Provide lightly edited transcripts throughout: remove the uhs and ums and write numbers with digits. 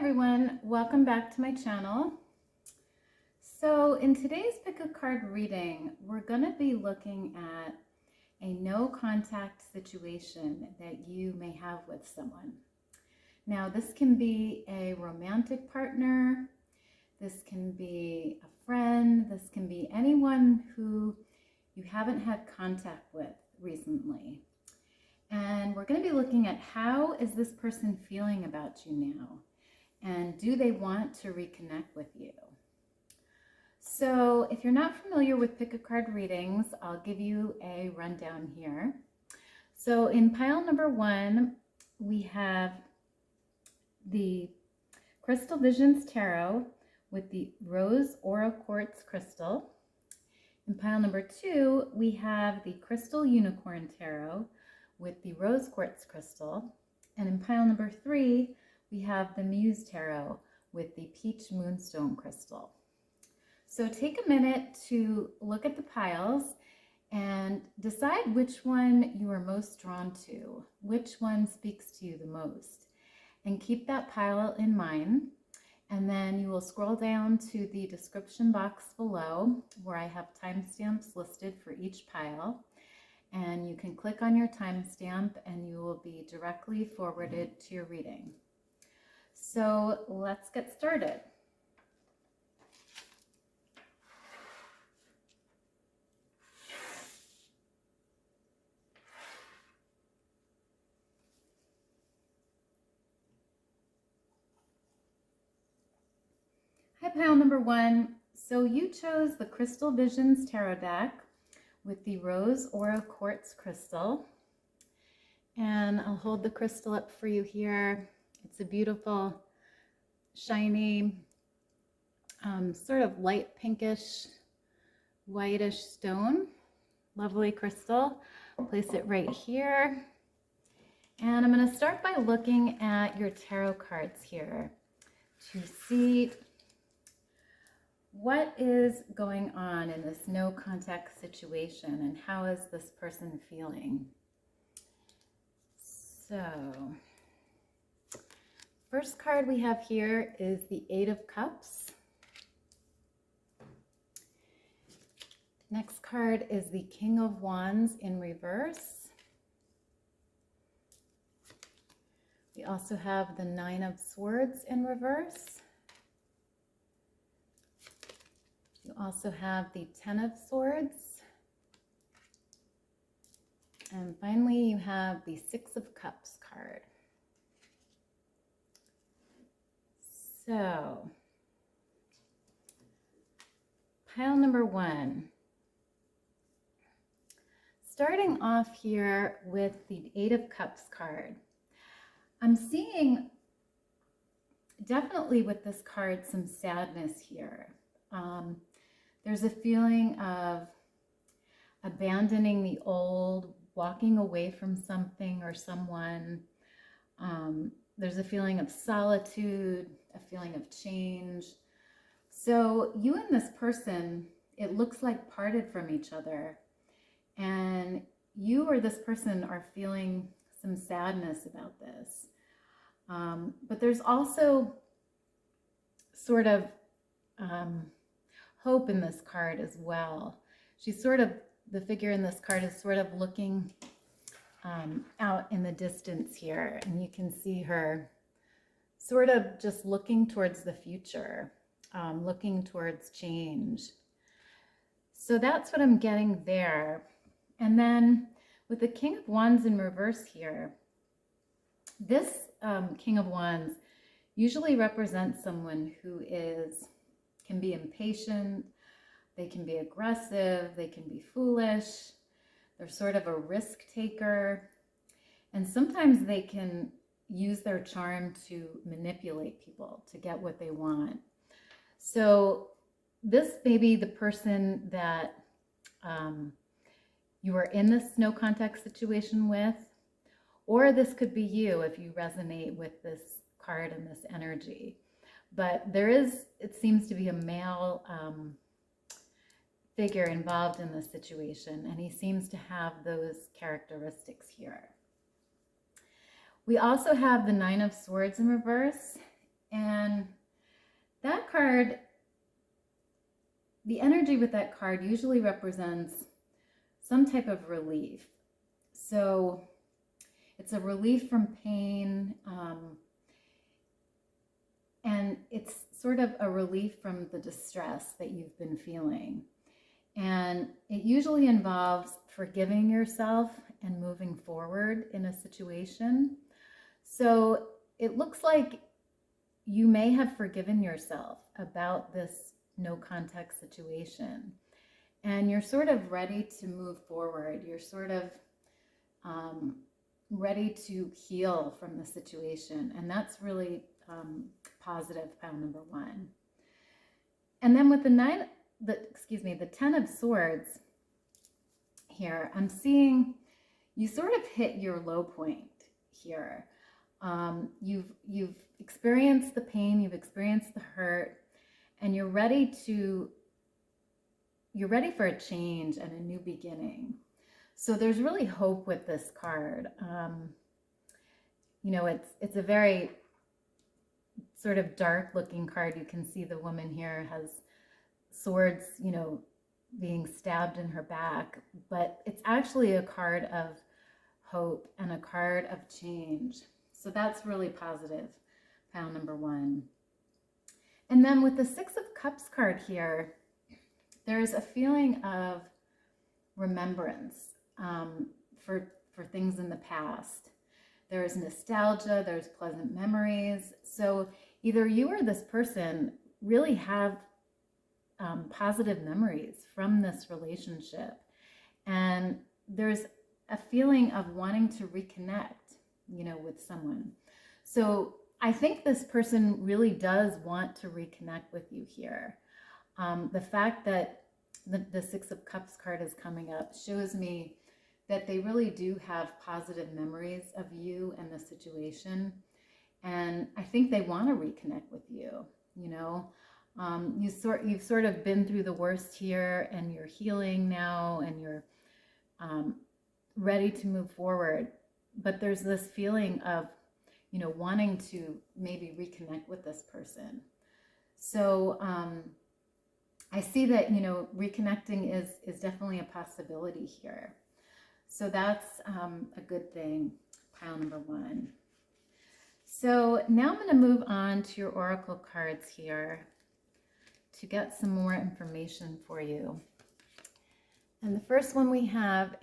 everyone, welcome back to my channel. So in today's pick a card reading, we're going to be looking at a no contact situation that you may have with someone. Now this can be a romantic partner, this can be a friend, this can be anyone who you haven't had contact with recently. And we're going to be looking at how is this person feeling about you now? And do they want to reconnect with you? So if you're not familiar with pick a card readings, I'll give you a rundown here. So in pile number 1, we have the Crystal Visions Tarot with the Rose Aura Quartz Crystal. In pile number 2, we have the Crystal Unicorn Tarot with the Rose Quartz Crystal. And in pile number 3, we have the Muse Tarot with the Peach Moonstone Crystal. So take a minute to look at the piles and decide which one you are most drawn to, which one speaks to you the most. And keep that pile in mind. And then you will scroll down to the description box below where I have timestamps listed for each pile. And you can click on your timestamp and you will be directly forwarded to your reading. So let's get started. Hi, pile number 1. So you chose the Crystal Visions Tarot deck with the Rose Aura Quartz Crystal. And I'll hold the crystal up for you here. It's a beautiful, shiny, sort of light pinkish, whitish stone. Lovely crystal. I'll place it right here. And I'm going to start by looking at your tarot cards here to see what is going on in this no contact situation and how is this person feeling. So first card we have here is the 8 of Cups. Next card is the King of Wands in reverse. We also have the 9 of Swords in reverse. You also have the 10 of Swords. And finally, you have the 6 of Cups card. So, pile number 1. Starting off here with the 8 of Cups card. I'm seeing definitely with this card some sadness here. There's a feeling of abandoning the old, walking away from something or someone. There's a feeling of solitude, a feeling of change. So you and this person, it looks like parted from each other. And you or this person are feeling some sadness about this. But there's also sort of hope in this card as well. She's sort of, the figure in this card is sort of looking out in the distance here, and you can see her sort of just looking towards the future, looking towards change. So that's what I'm getting there. And then with the King of Wands in reverse here, this King of Wands usually represents someone who can be impatient, they can be aggressive, they can be foolish, they're sort of a risk taker, and sometimes they can use their charm to manipulate people to get what they want. So this may be the person that you are in this no contact situation with, or this could be you if you resonate with this card and this energy. But there is, it seems to be a male figure involved in this situation, and he seems to have those characteristics here. We also have the 9 of Swords in reverse, And that card, the energy with that card usually represents some type of relief. So it's a relief from pain, and it's sort of a relief from the distress that you've been feeling. And it usually involves forgiving yourself and moving forward in a situation. So it looks like you may have forgiven yourself about this no contact situation. And you're sort of ready to move forward. You're sort of ready to heal from the situation. And that's really positive, pile number 1. And then with the 10 of Swords here, I'm seeing you sort of hit your low point here. You've experienced the pain, you've experienced the hurt, and you're ready for a change and a new beginning. So there's really hope with this card. It's a very sort of dark looking card. You can see the woman here has swords, being stabbed in her back, but it's actually a card of hope and a card of change. So that's really positive, pile number 1. And then with the 6 of Cups card here, there's a feeling of remembrance for things in the past. There's nostalgia, there's pleasant memories. So either you or this person really have positive memories from this relationship. And there's a feeling of wanting to reconnect, with someone. So I think this person really does want to reconnect with you here. The fact that the 6 of Cups card is coming up shows me that they really do have positive memories of you and the situation. And I think they want to reconnect with you, You've sort of been through the worst here, and you're healing now, and you're ready to move forward. But there's this feeling of, wanting to maybe reconnect with this person. So I see that, reconnecting is definitely a possibility here. So that's a good thing, pile number 1. So now I'm going to move on to your oracle cards here to get some more information for you. And the first one we have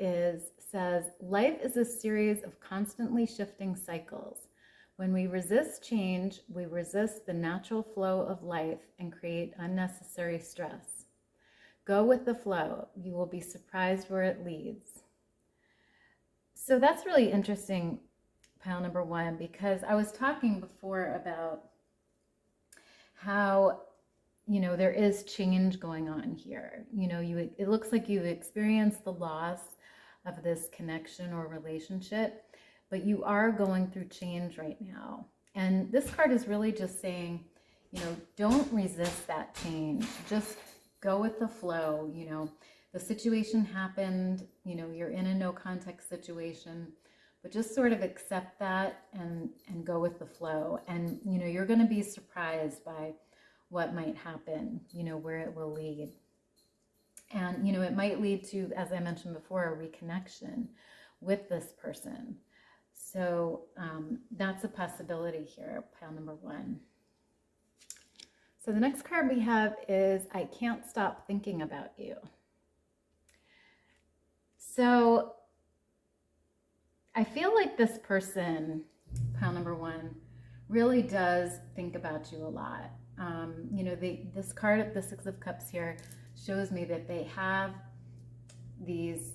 says, life is a series of constantly shifting cycles. When we resist change, we resist the natural flow of life and create unnecessary stress. Go with the flow. You will be surprised where it leads. So that's really interesting, pile number 1, because I was talking before about how, there is change going on here. It looks like you've experienced the loss of this connection or relationship, but you are going through change right now. And this card is really just saying, don't resist that change. Just go with the flow. The situation happened, you're in a no contact situation, but just sort of accept that and go with the flow. And, you're going to be surprised by what might happen, where it will lead. And, it might lead to, as I mentioned before, a reconnection with this person. So that's a possibility here, pile number 1. So the next card we have is, I can't stop thinking about you. So I feel like this person, pile number 1, really does think about you a lot. This card, the 6 of Cups here, shows me that they have these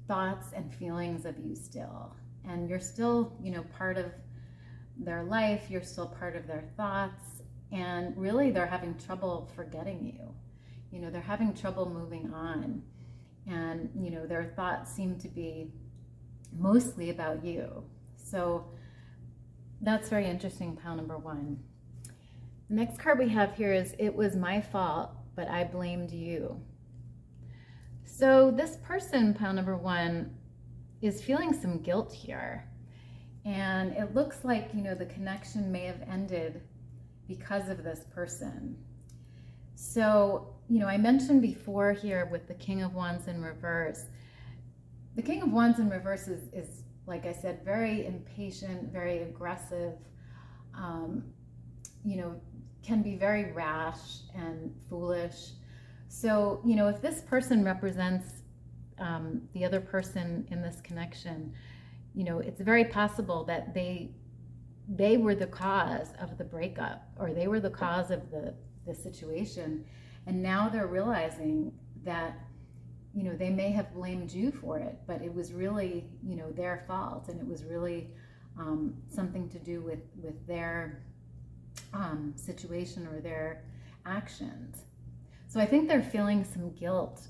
thoughts and feelings of you still. And you're still, part of their life. You're still part of their thoughts. And really, they're having trouble forgetting you. They're having trouble moving on. And, their thoughts seem to be mostly about you. So that's very interesting, pile number 1. The next card we have here is, it was my fault, but I blamed you. So this person, pile number 1, is feeling some guilt here. And it looks like, the connection may have ended because of this person. So, you know, I mentioned before here with the King of Wands in reverse. The King of Wands in reverse is like I said, very impatient, very aggressive, you know, can be very rash and foolish. So, you know, if this person represents the other person in this connection, you know, it's very possible that they were the cause of the breakup, or they were the cause of the situation. And now they're realizing that, you know, they may have blamed you for it, but it was really, you know, their fault. And it was really something to do with their situation or their actions. So I think they're feeling some guilt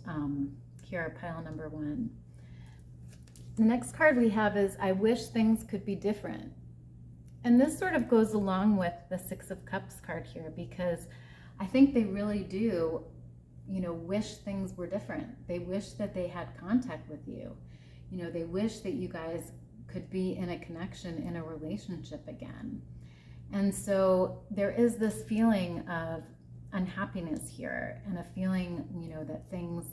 here, pile number 1. The next card we have is, I wish things could be different. And this sort of goes along with the 6 of Cups card here, because I think they really do, you know, wish things were different. They wish that they had contact with you. You know, they wish that you guys could be in a connection, in a relationship again. And so there is this feeling of unhappiness here, and a feeling, you know, that things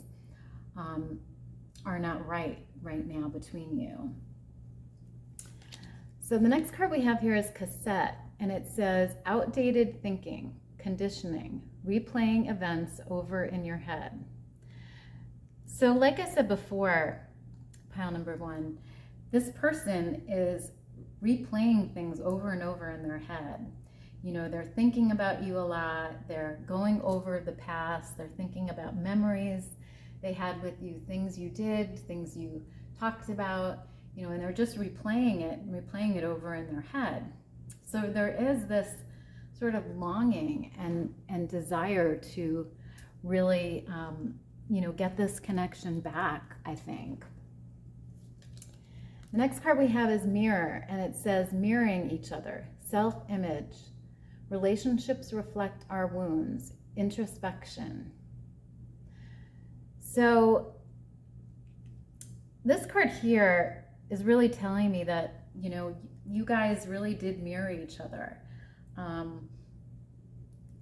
are not right now between you. So the next card we have here is Cassette, and it says, outdated thinking, conditioning, replaying events over in your head. So like I said before, pile number 1, this person is replaying things over and over in their head. You know, they're thinking about you a lot. They're going over the past. They're thinking about memories they had with you, things you did, things you talked about, you know, and they're just replaying it over in their head. So there is this sort of longing and desire to really, you know, get this connection back, I think. The next card we have is Mirror, and it says, mirroring each other, self-image, relationships reflect our wounds, introspection. So this card here is really telling me that, you know, you guys really did mirror each other.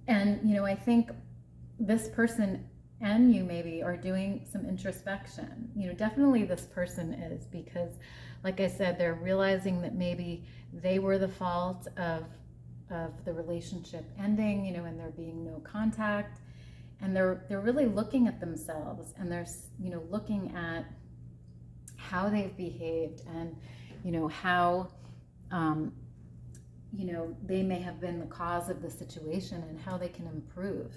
And, you know, I think this person and you maybe are doing some introspection. You know, definitely this person is, because like I said, they're realizing that maybe they were the fault of the relationship ending, you know, and there being no contact. And they're really looking at themselves, and they're, you know, looking at how they've behaved, and, you know, how, you know, they may have been the cause of the situation, and how they can improve.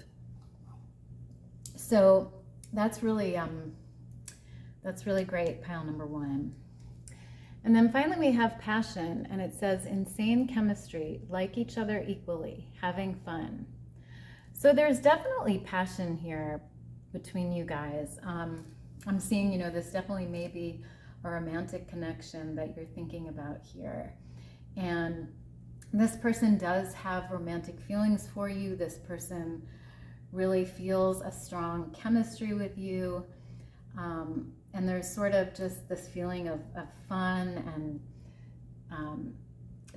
So that's really great, pile number 1. And then finally we have Passion, and it says, insane chemistry, like each other equally, having fun. So there's definitely passion here between you guys. I'm seeing, you know, this definitely may be a romantic connection that you're thinking about here. And this person does have romantic feelings for you. This person really feels a strong chemistry with you. And there's sort of just this feeling of fun and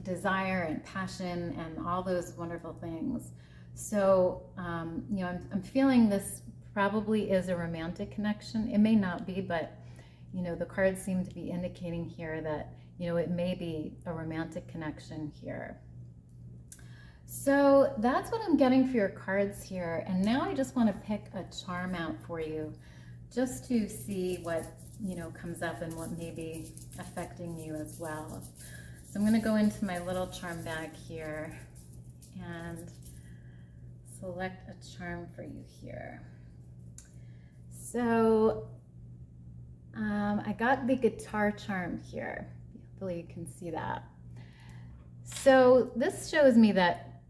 desire and passion and all those wonderful things. So, you know, I'm feeling this probably is a romantic connection. It may not be, but, you know, the cards seem to be indicating here that, you know, it may be a romantic connection here. So that's what I'm getting for your cards here. And now I just want to pick a charm out for you, just to see what, you know, comes up and what may be affecting you as well. So I'm going to go into my little charm bag here and select a charm for you here. So I got the guitar charm here. Hopefully you can see that. So this shows me that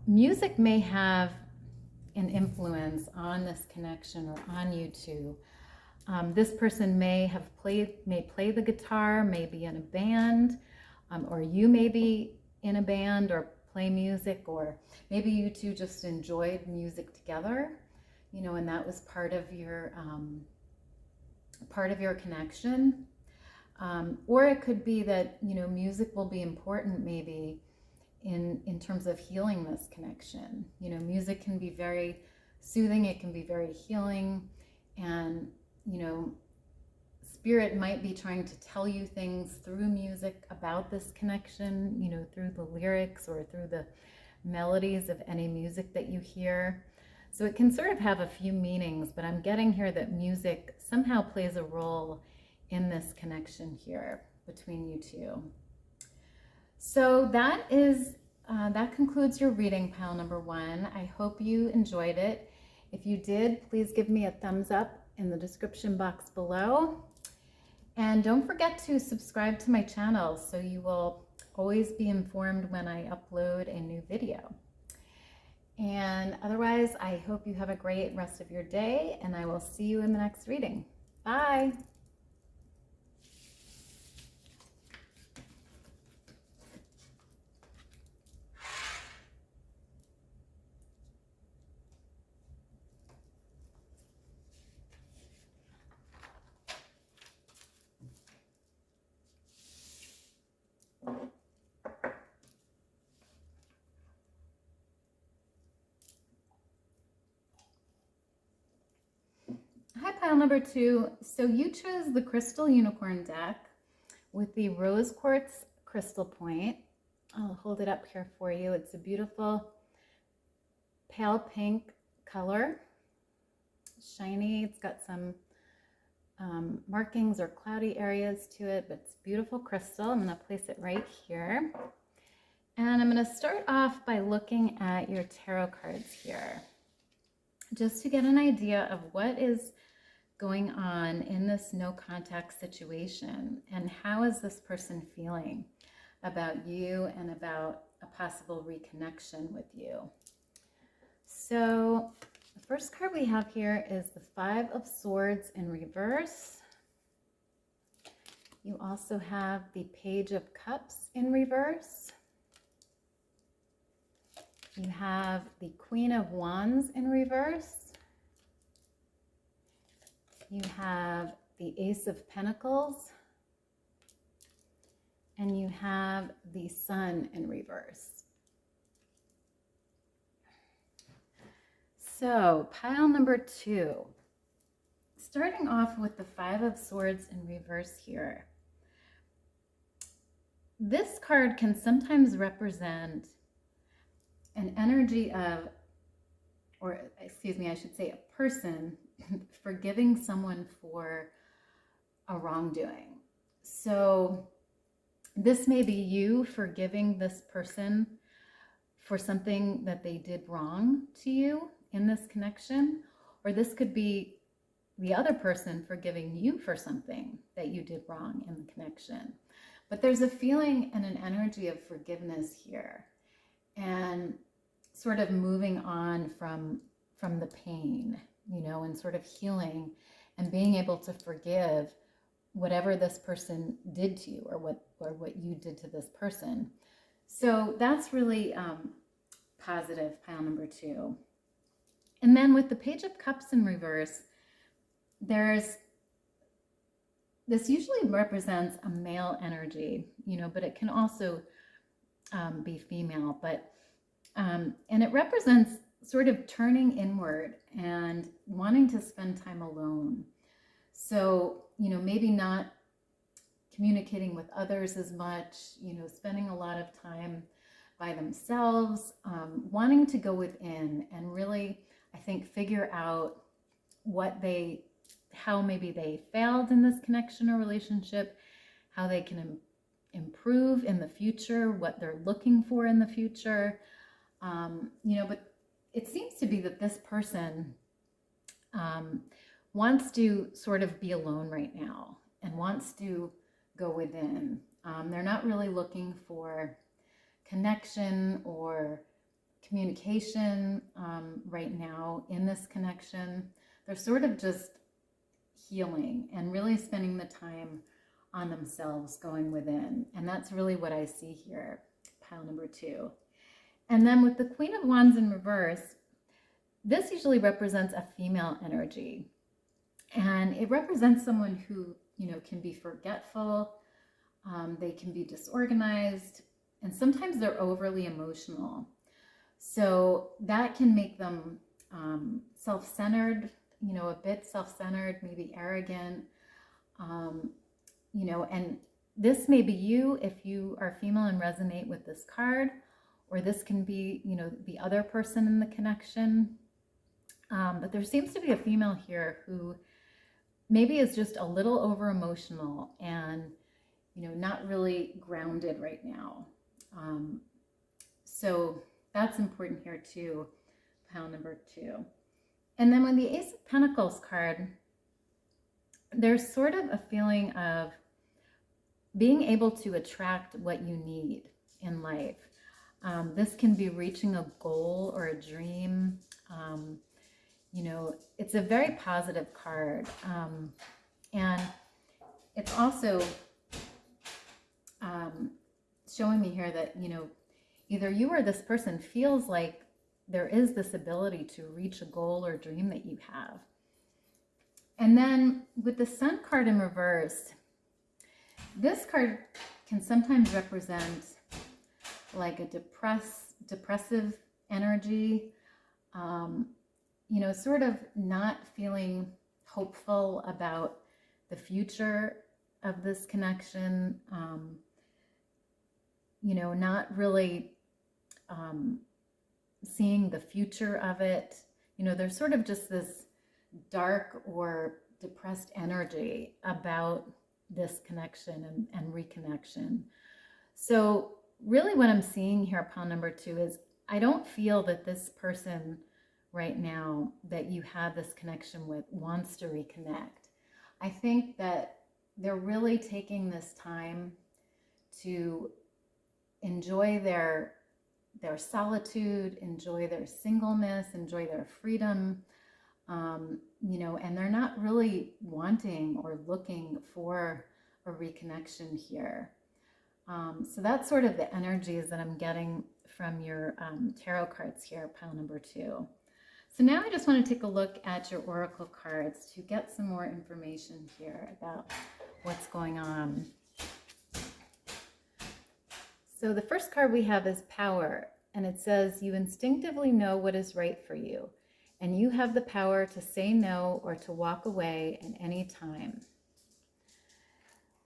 music may have an influence on this connection, or on you two. This person may play the guitar, may be in a band, or you may be in a band or play music, or maybe you two just enjoyed music together, you know, and that was part of your connection. Or it could be that, you know, music will be important maybe in terms of healing this connection. You know, music can be very soothing, it can be very healing, and, you know, Spirit might be trying to tell you things through music about this connection, you know, through the lyrics or through the melodies of any music that you hear. So it can sort of have a few meanings, but I'm getting here that music somehow plays a role in this connection here between you two. So that concludes your reading, pile number 1. I hope you enjoyed it. If you did, please give me a thumbs up in the description box below. And don't forget to subscribe to my channel so you will always be informed when I upload a new video. And otherwise, I hope you have a great rest of your day, and I will see you in the next reading. Bye. Hi, pile number 2. So you chose the Crystal Unicorn deck with the Rose Quartz Crystal Point. I'll hold it up here for you. It's a beautiful pale pink color, shiny. It's got some markings or cloudy areas to it, but it's beautiful crystal. I'm going to place it right here. And I'm going to start off by looking at your tarot cards here, just to get an idea of what is going on in this no contact situation, and how is this person feeling about you and about a possible reconnection with you. So the first card we have here is the 5 of Swords in reverse. You also have the Page of Cups in reverse. You have the Queen of Wands in reverse. You have the Ace of Pentacles, and you have the Sun in reverse. So pile number 2, starting off with the 5 of Swords in reverse here. This card can sometimes represent an energy of, or excuse me, I should say a person forgiving someone for a wrongdoing. So this may be you forgiving this person for something that they did wrong to you in this connection, or this could be the other person forgiving you for something that you did wrong in the connection. But there's a feeling and an energy of forgiveness here, and sort of moving on from the pain, you know, and sort of healing and being able to forgive whatever this person did to you, or what you did to this person. So that's really positive, pile number 2. And then with the Page of Cups in reverse, this usually represents a male energy, you know, but it can also be female, but and it represents sort of turning inward and wanting to spend time alone. So, you know, maybe not communicating with others as much, you know, spending a lot of time by themselves, wanting to go within and really, I think, figure out how maybe they failed in this connection or relationship, how they can improve in the future, what they're looking for in the future. You know, but it seems to be that this person wants to sort of be alone right now and wants to go within. They're not really looking for connection or communication right now in this connection. They're sort of just healing and really spending the time on themselves, going within. And that's really what I see here, pile number 2. And then with the Queen of Wands in reverse, this usually represents a female energy. And it represents someone who, you know, can be forgetful. They can be disorganized. And sometimes they're overly emotional. So that can make them self-centered, you know, a bit self-centered, maybe arrogant, you know, and this may be you if you are female and resonate with this card, or this can be, you know, the other person in the connection. But there seems to be a female here who maybe is just a little over emotional and, you know, not really grounded right now. So that's important here too, pile number 2. And then when the Ace of Pentacles card, there's sort of a feeling of being able to attract what you need in life. This can be reaching a goal or a dream. You know, it's a very positive card. And it's also showing me here that, you know, either you or this person feels like there is this ability to reach a goal or dream that you have. And then with the Sun card in reverse, this card can sometimes represent like a depressive energy, you know, sort of not feeling hopeful about the future of this connection, you know, not really seeing the future of it. You know, there's sort of just this dark or depressed energy about this connection and reconnection. So really what I'm seeing here, pile number 2, is I don't feel that this person right now that you have this connection with wants to reconnect. I think that they're really taking this time to enjoy their solitude, enjoy their singleness, enjoy their freedom, you know, and they're not really wanting or looking for a reconnection here. So that's sort of the energies that I'm getting from your tarot cards here, pile number 2. So now I just want to take a look at your oracle cards to get some more information here about what's going on. So the first card we have is Power, and it says, you instinctively know what is right for you, and you have the power to say no or to walk away at any time.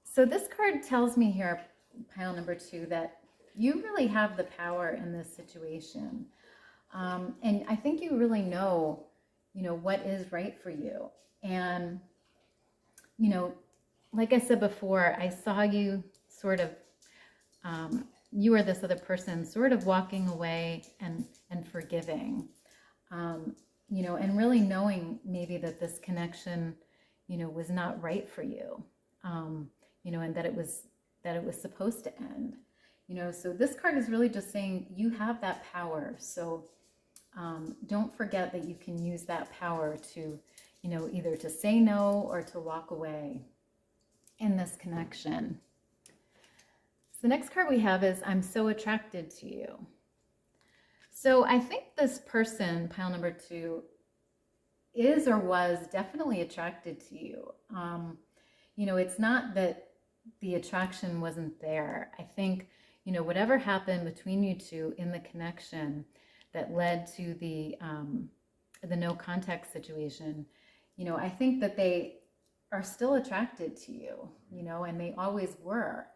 So this card tells me here, pile number 2, that you really have the power in this situation. And I think you really know, you know, what is right for you. And, you know, like I said before, I saw you sort of, you or this other person sort of walking away and forgiving, you know, and really knowing maybe that this connection, you know, was not right for you, you know, and that it was supposed to end, you know. So this card is really just saying you have that power. So don't forget that you can use that power to, you know, either to say no or to walk away in this connection. So the next card we have is I'm so attracted to you. So I think this person, pile number 2, is or was definitely attracted to you. You know, it's not that the attraction wasn't there. I think, you know, whatever happened between you two in the connection that led to the no contact situation, you know, I think that they are still attracted to you, you know, and they always were.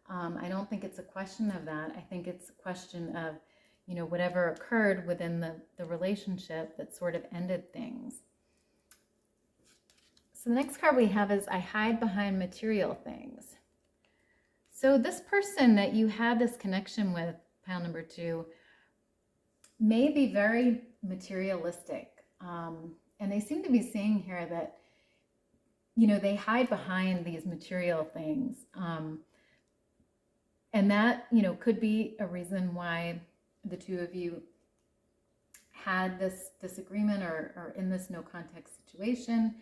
I don't think it's a question of that. I think it's a question of, you know, whatever occurred within the relationship that sort of ended things. So the next card we have is I hide behind material things. So this person that you had this connection with, pile number 2, may be very materialistic. And they seem to be saying here that, you know, they hide behind these material things. And that, you know, could be a reason why the two of you had this disagreement or in this no contact situation.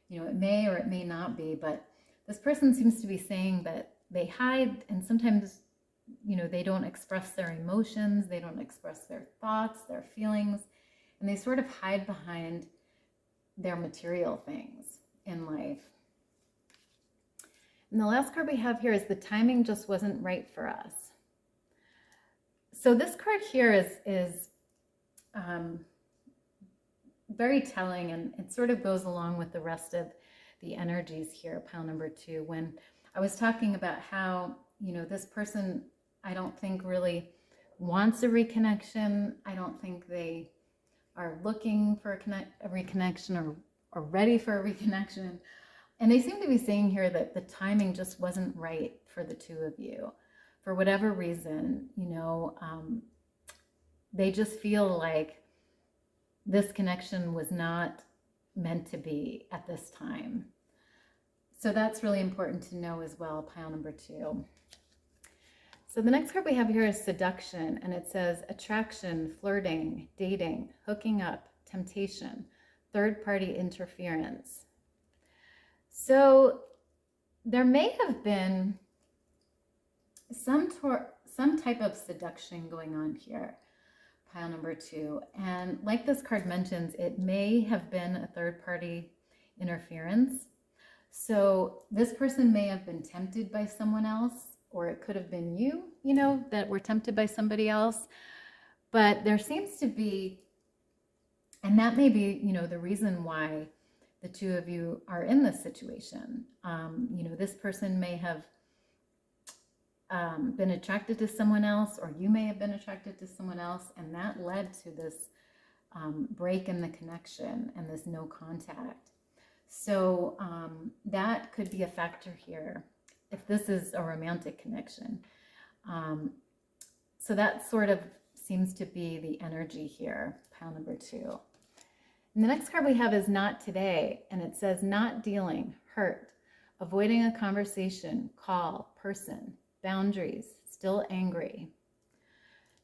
You know, it may or it may not be, but this person seems to be saying that they hide, and sometimes, you know, they don't express their emotions, they don't express their thoughts, their feelings, and they sort of hide behind their material things in life. And the last card we have here is the timing just wasn't right for us. So this card here is very telling, and it sort of goes along with the rest of the energies here, pile number 2, when I was talking about how, you know, this person, I don't think really wants a reconnection. I don't think they are looking for a reconnection or ready for a reconnection. And they seem to be saying here that the timing just wasn't right for the two of you. For whatever reason, you know, they just feel like this connection was not meant to be at this time. So that's really important to know as well, pile number 2. So the next card we have here is seduction, and it says attraction, flirting, dating, hooking up, temptation, third-party interference. So there may have been some type of seduction going on here, pile number 2. And like this card mentions, it may have been a third-party interference. So this person may have been tempted by someone else, or it could have been you, you know, that were tempted by somebody else. But there seems to be, and that may be, you know, the reason why the two of you are in this situation. You know, this person may have been attracted to someone else, or you may have been attracted to someone else, and that led to this break in the connection and this no contact. So that could be a factor here if this is a romantic connection. So that sort of seems to be the energy here, pile number 2. And the next card we have is not today, and it says not dealing, hurt, avoiding a conversation, call, person, boundaries, still angry.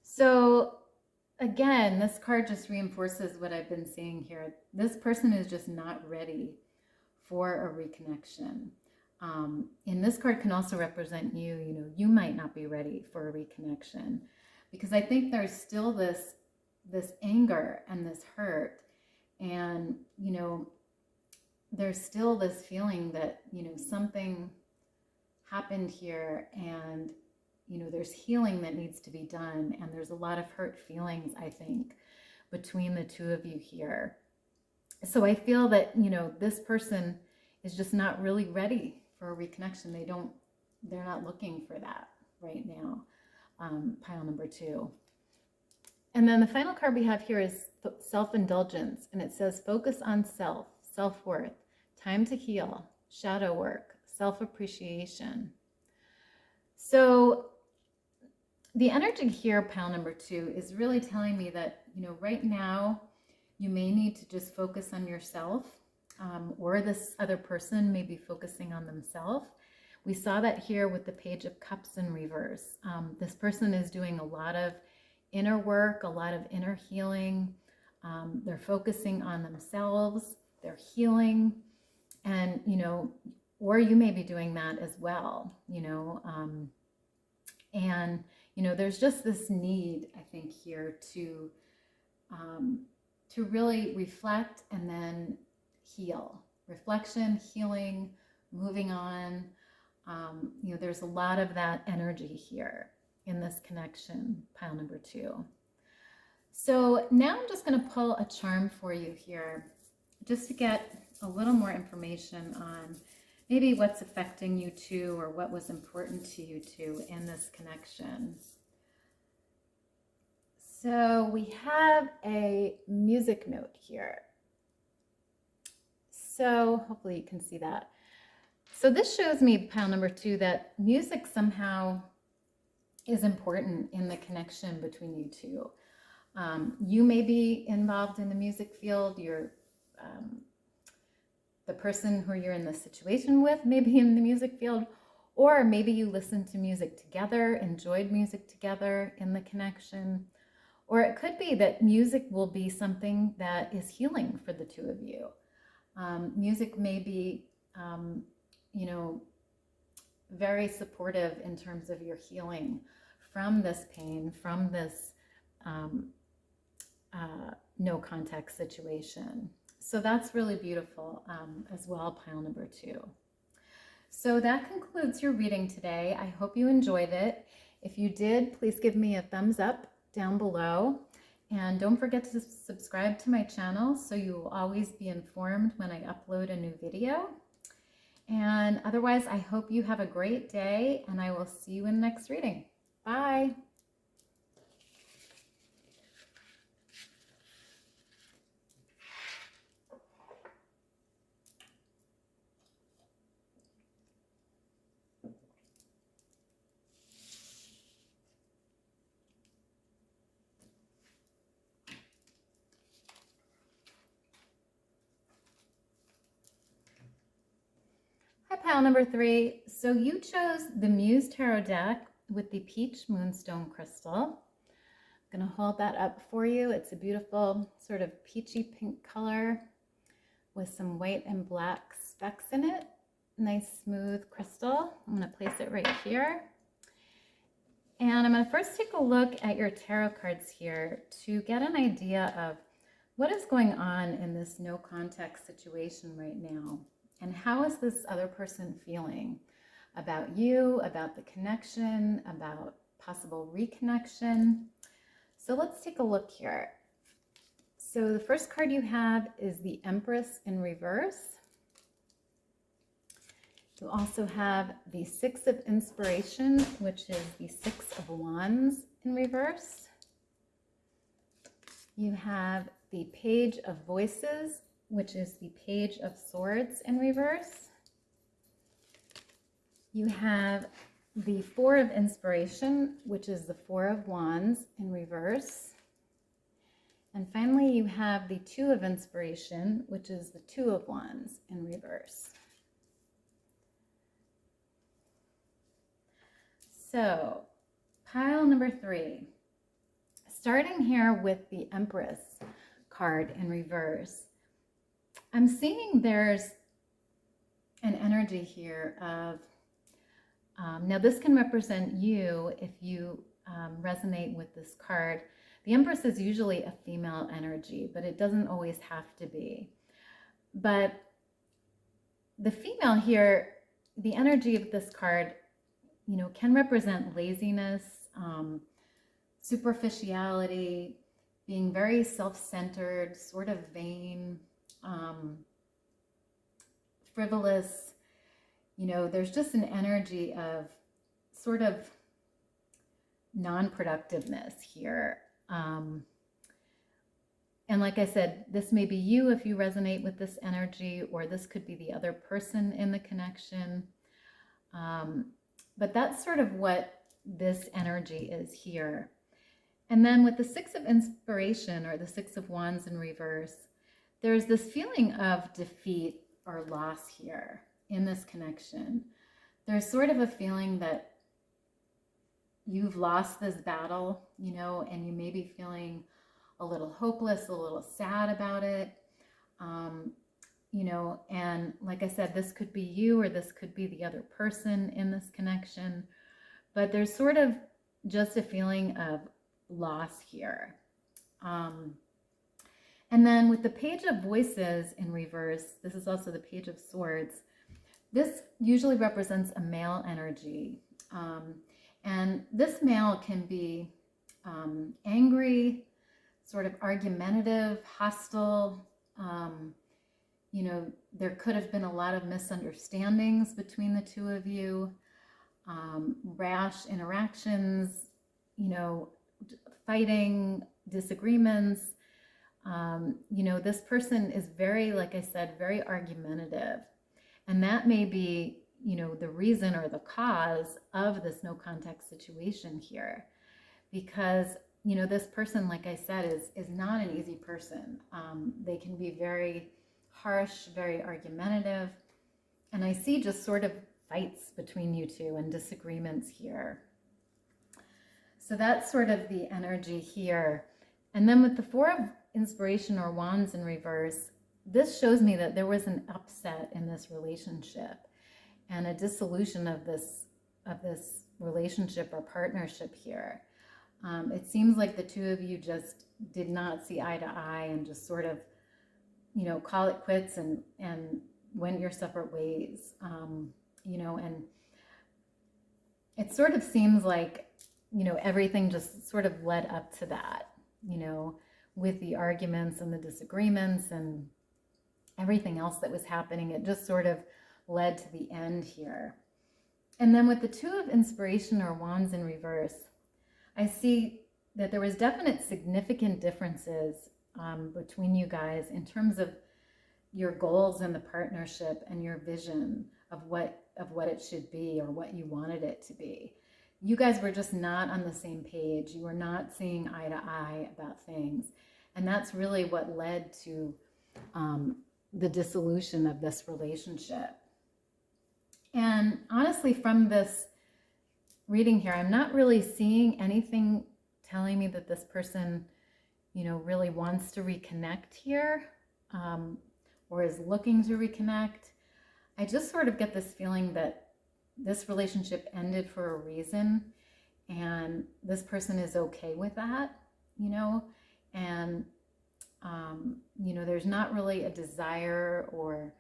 So again, this card just reinforces what I've been saying here. This person is just not ready for a reconnection. And this card can also represent you. You know, you might not be ready for a reconnection, because I think there's still this anger and this hurt, and you know, there's still this feeling that, you know, something happened here, and you know, there's healing that needs to be done, and there's a lot of hurt feelings, I think, between the two of you here. So I feel that, you know, this person is just not really ready for a reconnection. They're not looking for that right now, pile number 2. And then the final card we have here is self-indulgence, and it says focus on self, self-worth, time to heal, shadow work, self-appreciation. So the energy here, pile number 2, is really telling me that, you know, right now you may need to just focus on yourself, or this other person may be focusing on themselves. We saw that here with the Page of Cups in reverse. This person is doing a lot of inner work, a lot of inner healing. They're focusing on themselves, they're healing, and, you know, or you may be doing that as well, you know, and, you know, there's just this need, I think, here to really reflect and then heal. Reflection, healing, moving on. You know, there's a lot of that energy here in this connection, pile number 2. So now I'm just going to pull a charm for you here, just to get a little more information on maybe what's affecting you too, or what was important to you too in this connection. So we have a music note here. So hopefully you can see that. So this shows me, pile number 2, that music somehow is important in the connection between you two. You may be involved in the music field. You're the person who you're in the situation with may be in the music field, or maybe you listen to music together, enjoyed music together in the connection. Or it could be that music will be something that is healing for the two of you. Music may be, you know, very supportive in terms of your healing from this pain, from this no contact situation. So that's really beautiful as well, pile number 2. So that concludes your reading today. I hope you enjoyed it. If you did, please give me a thumbs up down below. And don't forget to subscribe to my channel so you will always be informed when I upload a new video. And otherwise, I hope you have a great day, and I will see you in the next reading. Bye. Hi, pile number 3. So you chose the Muse Tarot deck with the Peach Moonstone Crystal. I'm going to hold that up for you. It's a beautiful sort of peachy pink color with some white and black specks in it. Nice smooth crystal. I'm going to place it right here. And I'm going to first take a look at your tarot cards here to get an idea of what is going on in this no contact situation right now. And how is this other person feeling about you, about the connection, about possible reconnection? So let's take a look here. So the first card you have is the Empress in reverse. You also have the Six of Inspiration, which is the Six of Wands in reverse. You have the Page of Voices, which is the Page of Swords in reverse. You have the Four of Inspiration, which is the Four of Wands in reverse. And finally, you have the Two of Inspiration, which is the Two of Wands in reverse. So, pile number 3. Starting here with the Empress card in reverse. I'm seeing there's an energy here of, now this can represent you if you resonate with this card. The Empress is usually a female energy, but it doesn't always have to be. But the female here, the energy of this card, you know, can represent laziness, superficiality, being very self-centered, sort of vain, frivolous. You know, there's just an energy of sort of non-productiveness here. And like I said, this may be you if you resonate with this energy, or this could be the other person in the connection. But that's sort of what this energy is here. And then with the Six of Inspiration, or the Six of Wands in reverse, there's this feeling of defeat or loss here in this connection. There's sort of a feeling that you've lost this battle, you know, and you may be feeling a little hopeless, a little sad about it. You know, and like I said, this could be you, or this could be the other person in this connection. But there's sort of just a feeling of loss here. And then with the Page of Voices in reverse, this is also the Page of Swords. This usually represents a male energy. And this male can be angry, sort of argumentative, hostile. You know, there could have been a lot of misunderstandings between the two of you, rash interactions, you know, fighting, disagreements. You know, this person is very, like I said, very argumentative. And that may be, you know, the reason or the cause of this no contact situation here. Because, you know, this person, like I said, is not an easy person. They can be very harsh, very argumentative. And I see just sort of fights between you two and disagreements here. So that's sort of the energy here. And then with the Four of Inspiration or Wands in reverse, this shows me that there was an upset in this relationship and a dissolution of this relationship or partnership here. It seems like the two of you just did not see eye to eye and just sort of, you know, call it quits and went your separate ways. You know, and it sort of seems like everything just sort of led up to that, with the arguments and the disagreements and everything else that was happening. It just sort of led to the end here. And then with the Two of Inspiration or Wands in reverse, I see that there was definite significant differences between you guys in terms of your goals in the partnership and your vision of what it should be or what you wanted it to be. You guys were just not on the same page. You were not seeing eye to eye about things. And that's really what led to the dissolution of this relationship. And honestly, from this reading here, I'm not really seeing anything telling me that this person, really wants to reconnect here or is looking to reconnect. I just sort of get this feeling that this relationship ended for a reason and this person is okay with that, and, there's not really a desire or,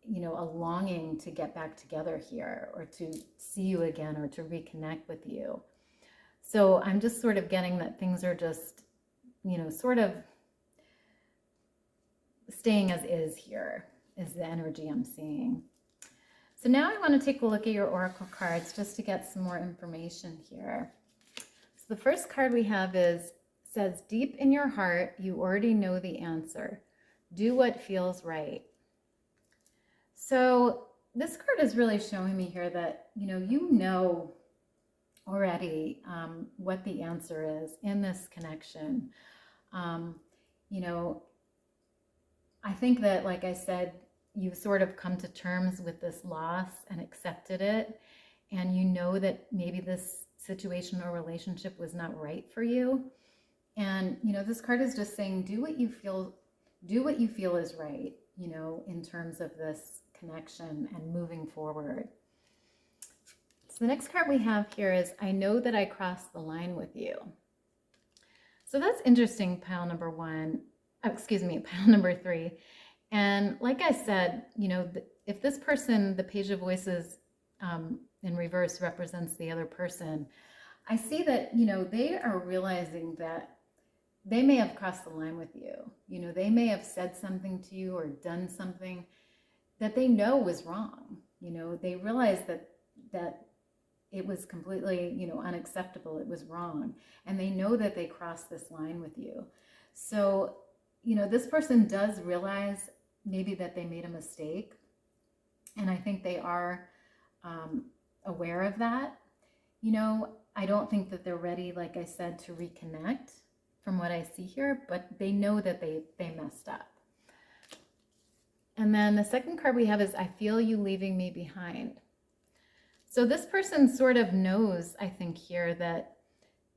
a longing to get back together here or to see you again or to reconnect with you. So I'm just sort of getting that things are just, sort of staying as is here is the energy I'm seeing. So now I want to take a look at your oracle cards just to get some more information here. So the first card we have says, deep in your heart, you already know the answer. Do what feels right. So this card is really showing me here that, you know already what the answer is in this connection. I think that, like I said, you've sort of come to terms with this loss and accepted it. And you know that maybe this situation or relationship was not right for you. And, this card is just saying, do what you feel is right, in terms of this connection and moving forward. So the next card we have here is, I know that I crossed the line with you. So that's interesting, pile number 3. And like I said, if this person, the Page of Voices in reverse represents the other person, I see that, they are realizing that they may have crossed the line with you. They may have said something to you or done something that they know was wrong. They realize that it was completely, unacceptable. It was wrong. And they know that they crossed this line with you. So, this person does realize maybe that they made a mistake. And I think they are aware of that. I don't think that they're ready, like I said, to reconnect from what I see here, but they know that they messed up. And then the second card we have is, I feel you leaving me behind. So this person sort of knows, I think here, that,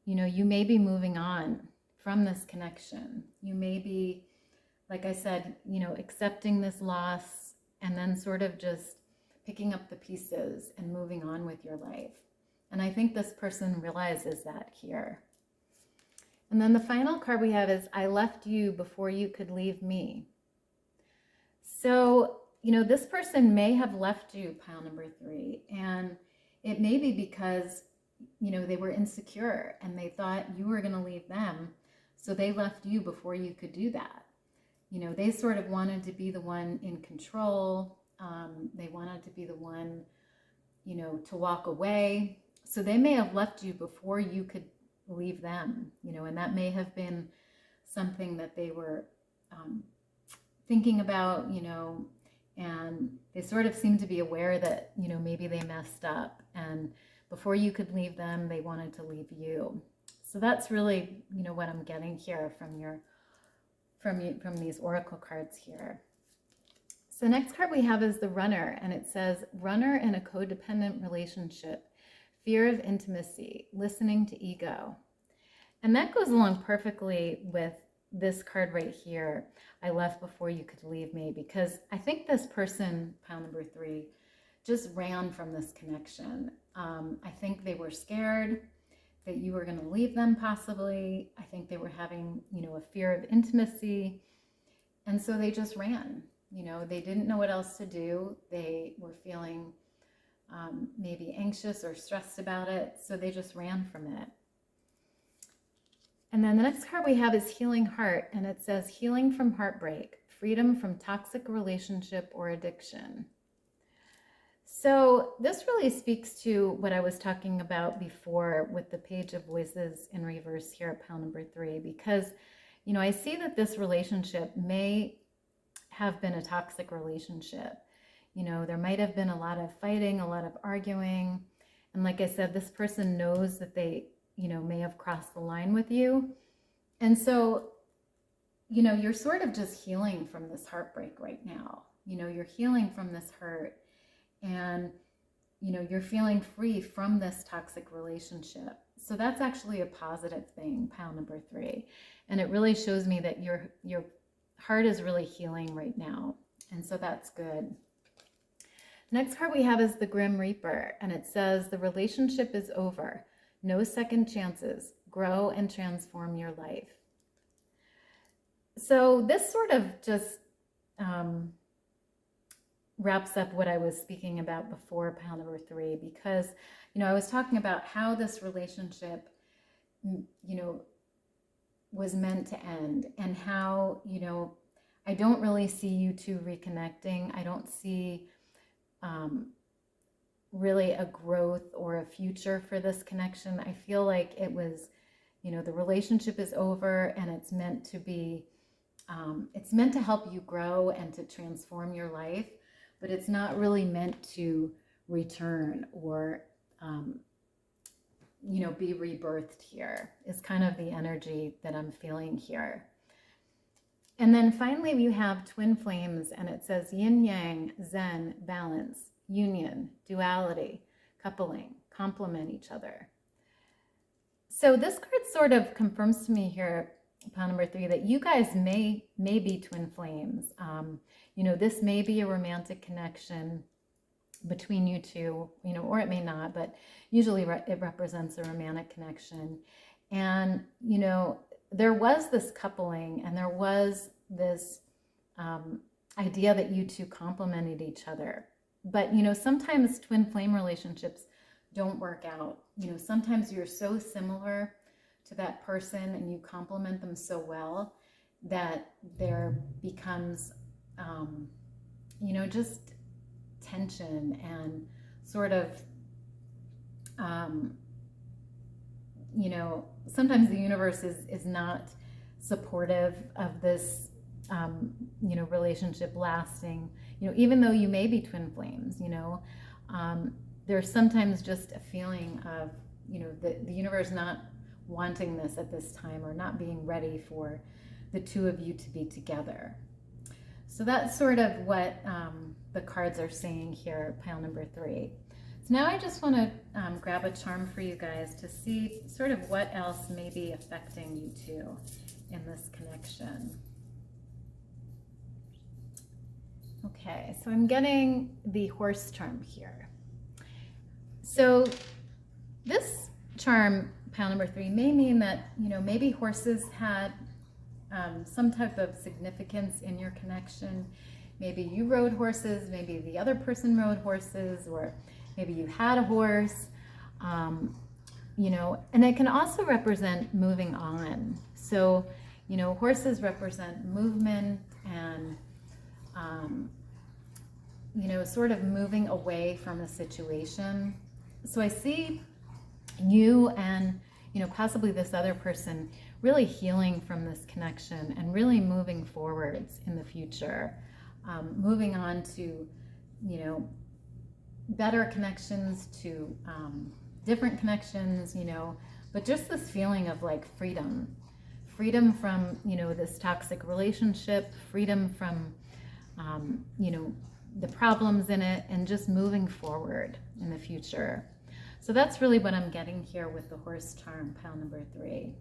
you may be moving on from this connection. You may be, like I said, accepting this loss and then sort of just picking up the pieces and moving on with your life. And I think this person realizes that here. And then the final card we have is, I left you before you could leave me. So, this person may have left you, pile number 3, and it may be because, they were insecure and they thought you were going to leave them. So they left you before you could do that. They sort of wanted to be the one in control. They wanted to be the one, to walk away. So they may have left you before you could leave them, and that may have been something that they were thinking about, and they sort of seem to be aware that, maybe they messed up, and before you could leave them, they wanted to leave you. So that's really, what I'm getting here from these oracle cards here. So the next card we have is the Runner, and it says, runner in a codependent relationship, fear of intimacy, listening to ego. And that goes along perfectly with this card right here, I left before you could leave me, because I think this person, pile number 3, just ran from this connection. I think they were scared that you were going to leave them possibly. I think they were having, a fear of intimacy. And so they just ran. They didn't know what else to do. They were feeling maybe anxious or stressed about it, so they just ran from it. And then the next card we have is Healing Heart, and it says healing from heartbreak, freedom from toxic relationship or addiction. So this really speaks to what I was talking about before with the Page of Voices in reverse here at pile number 3, because, you know, I see that this relationship may have been a toxic relationship. You know, there might have been a lot of fighting, a lot of arguing. And like I said, this person knows that they, you know, may have crossed the line with you. And so, you know, you're sort of just healing from this heartbreak right now. You know, you're healing from this hurt, and, you know, you're feeling free from this toxic relationship. So that's actually a positive thing, pile number 3. And it really shows me that your heart is really healing right now. And so that's good. Next card we have is the Grim Reaper, and it says the relationship is over. No second chances. Grow and transform your life. So this sort of just wraps up what I was speaking about before, pile number 3, because, you know, I was talking about how this relationship, you know, was meant to end, and how, you know, I don't really see you two reconnecting. I don't see really a growth or a future for this connection. I feel like it was, you know, the relationship is over, and it's meant to be, it's meant to help you grow and to transform your life, but it's not really meant to return or, you know, be rebirthed here, is kind of the energy that I'm feeling here. And then finally we have Twin Flames, and it says yin yang, zen, balance, union, duality, coupling, complement each other. So this card sort of confirms to me here, pile number 3, that you guys may be twin flames. You know, this may be a romantic connection between you two, you know, or it may not, but usually it represents a romantic connection. And, you know, there was this coupling, and there was this idea that you two complemented each other. But, you know, sometimes twin flame relationships don't work out. You know, sometimes you're so similar to that person and you complement them so well that there becomes, you know, just tension and sort of, you know, sometimes the universe is not supportive of this, you know, relationship lasting. You know, even though you may be twin flames, you know, there's sometimes just a feeling of, you know, the universe not wanting this at this time, or not being ready for the two of you to be together. So that's sort of what the cards are saying here, pile number 3. So now I just want to grab a charm for you guys to see sort of what else may be affecting you two in this connection. Okay, so I'm getting the Horse charm here. So this charm, pile number 3, may mean that, you know, maybe horses had some type of significance in your connection. Maybe you rode horses, maybe the other person rode horses, or maybe you had a horse, you know, and it can also represent moving on. So, you know, horses represent movement and, you know, sort of moving away from a situation. So I see you and, you know, possibly this other person really healing from this connection and really moving forwards in the future, moving on to, you know, better connections, to different connections, you know, but just this feeling of like freedom from, you know, this toxic relationship, freedom from, you know, the problems in it, and just moving forward in the future. So that's really what I'm getting here with the Horse charm, pile number 3.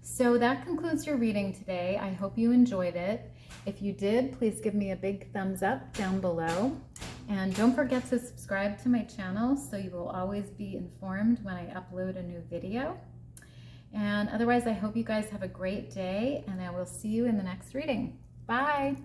So that concludes your reading today. I hope you enjoyed it. If you did, please give me a big thumbs up down below. And don't forget to subscribe to my channel so you will always be informed when I upload a new video. And otherwise, I hope you guys have a great day, and I will see you in the next reading. Bye!